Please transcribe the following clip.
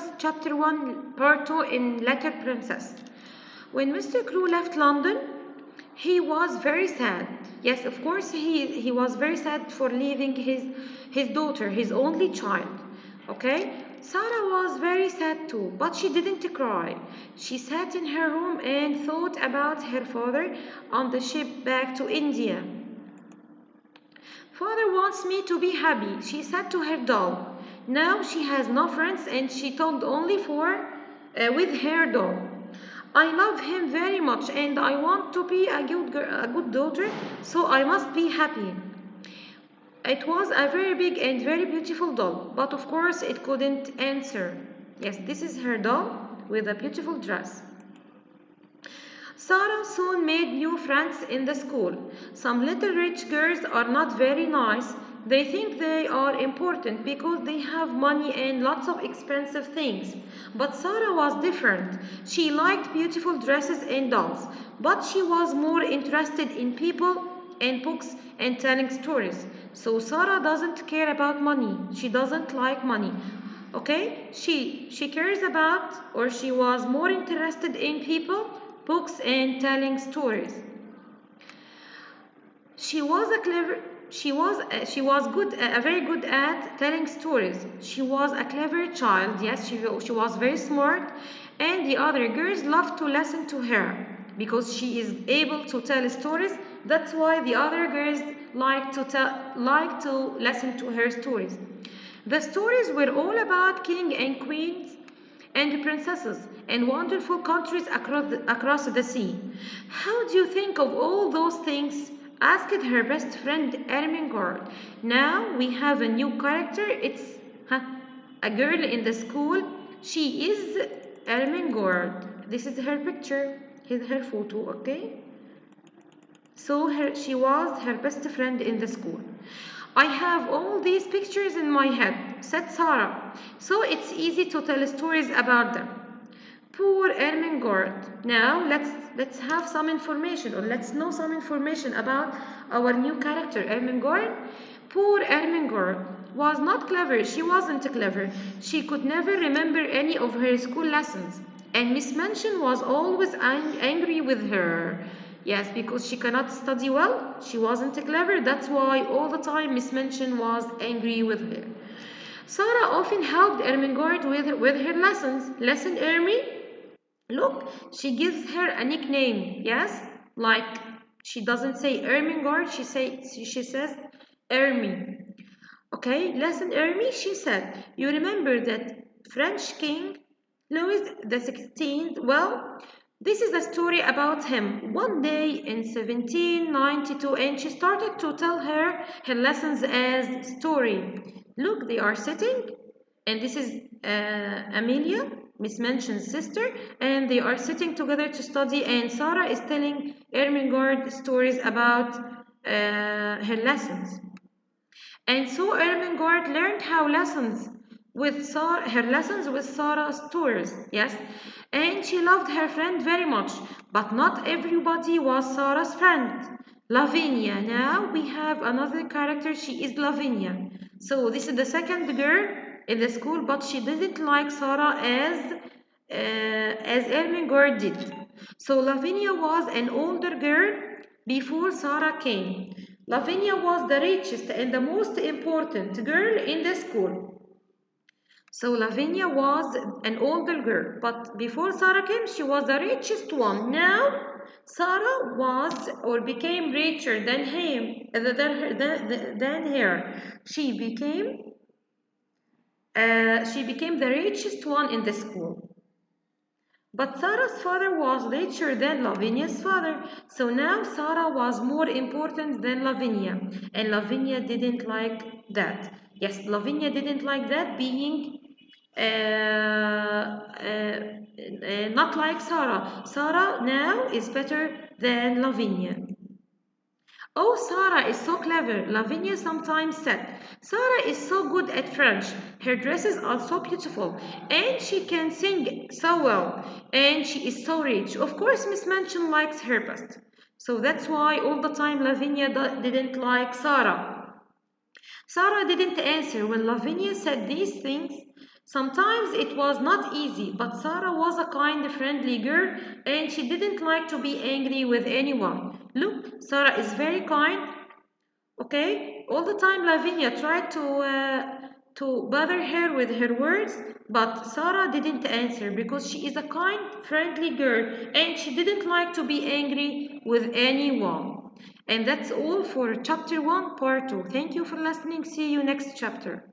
discuss Chapter 1, Part 2 in Letter Princess. When Mr. Crew left London, he was very sad. Yes, of course, he was very sad for leaving his daughter, his only child. Okay? Sarah was very sad too, but she didn't cry. She sat in her room and thought about her father on the ship back to India. Father wants me to be happy, she said to her doll. Now she has no friends and she talked only with her doll. I love him very much and I want to be a good daughter, so I must be happy. It was a very big and very beautiful doll, but of course it couldn't answer. Yes, this is her doll with a beautiful dress. Sarah soon made new friends in the school. Some little rich girls are not very nice. They think they are important because they have money and lots of expensive things. But Sarah was different. She liked beautiful dresses and dolls, but she was more interested in people and books and telling stories. So Sarah doesn't care about money. She doesn't like money. Okay? She cares about, or she was more interested in people, books and telling stories. She was very good at telling stories. She was a clever child. Yes, she was very smart, and the other girls loved to listen to her because she is able to tell stories. That's why the other girls like to listen to her stories. The stories were all about king and queens and princesses and wonderful countries across the sea. How do you think of all those things? Asked her best friend Ermengarde. Now we have a new character. It's a girl in the school. She is Ermengarde. This is her picture. Here's her photo, okay? So she was her best friend in the school. I have all these pictures in my head, said Sarah, so it's easy to tell stories about them. Poor Ermengarde. Now let's have some information, or let's know some information about our new character, Ermengarde. Poor Ermengarde was not clever. She wasn't clever. She could never remember any of her school lessons, and Miss Minchin was always angry with her. Yes, because she cannot study well. She wasn't clever. That's why all the time Miss Minchin was angry with her. Sarah often helped Ermengarde with her lessons. Listen, Ermi. Look, she gives her a nickname. Yes, like she doesn't say Ermengarde. She says Ermi. Okay, listen, Ermi. She said, you remember that French king Louis the 16th? Well, this is a story about him. One day in 1792, and she started to tell her lessons as story. Look, they are sitting, and this is Amelia, Miss Minchin's sister, and they are sitting together to study, and Sarah is telling Ermengarde stories about her lessons. And so Ermengarde learned her lessons with Sarah's stories, yes, and she loved her friend very much, but not everybody was Sarah's friend. Lavinia. Now we have another character. She is Lavinia. So this is the second girl in the school, but she didn't like Sarah as Ermengarde did. So Lavinia was an older girl before Sarah came. Lavinia was the richest and the most important girl in the school. So Lavinia was an older girl, but before Sarah came, she was the richest one. Now Sarah was or became richer than her. She became the richest one in the school. But Sarah's father was richer than Lavinia's father, so now Sarah was more important than Lavinia, and Lavinia didn't like that. Yes, Lavinia didn't like that being not like Sarah. Sarah now is better than Lavinia. Oh, Sarah is so clever, Lavinia sometimes said. Sarah is so good at French. Her dresses are so beautiful, and she can sing so well, and she is so rich. Of course, Miss Minchin likes her best. So that's why all the time Lavinia didn't like Sarah. Sarah didn't answer when Lavinia said these things. Sometimes it was not easy, but Sarah was a kind, friendly girl and she didn't like to be angry with anyone. Look, Sarah is very kind. Okay, all the time Lavinia tried to bother her with her words, but Sarah didn't answer because she is a kind, friendly girl and she didn't like to be angry with anyone. And that's all for chapter 1, part 2. Thank you for listening. See you next chapter.